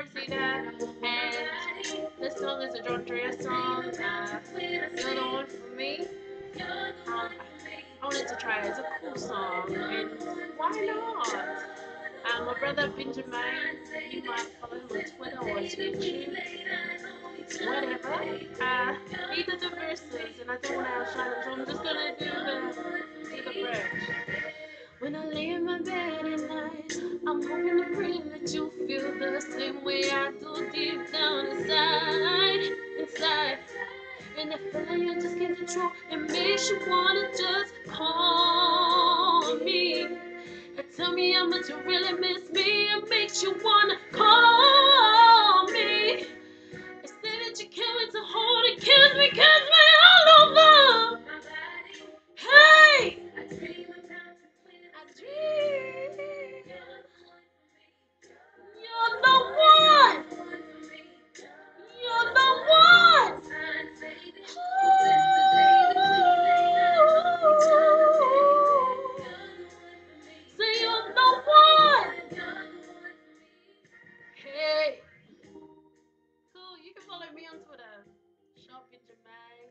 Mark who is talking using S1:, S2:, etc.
S1: Rosita, and this song is a Dondria song. You're the one for me. I wanted to try it. It's a cool song, and why not? My brother Benjimayn, you might follow him on Twitter or his YouTube, whatever. He did the verses, and I don't want to outshine him, so I'm just gonna do the bridge. When I lay in my bed at night, I'm hoping to dream that you feel the same way I do deep down inside. And that feeling you just can't control, it makes you wanna just call me and tell me how much you really miss me. It makes you wanna call me and say that you can't wait to hold and kiss me all over. Hey, I dream. You're the one. You're the one. Say you're the one. Hey. Cool. You can follow me on Twitter. Shop Benjimayn.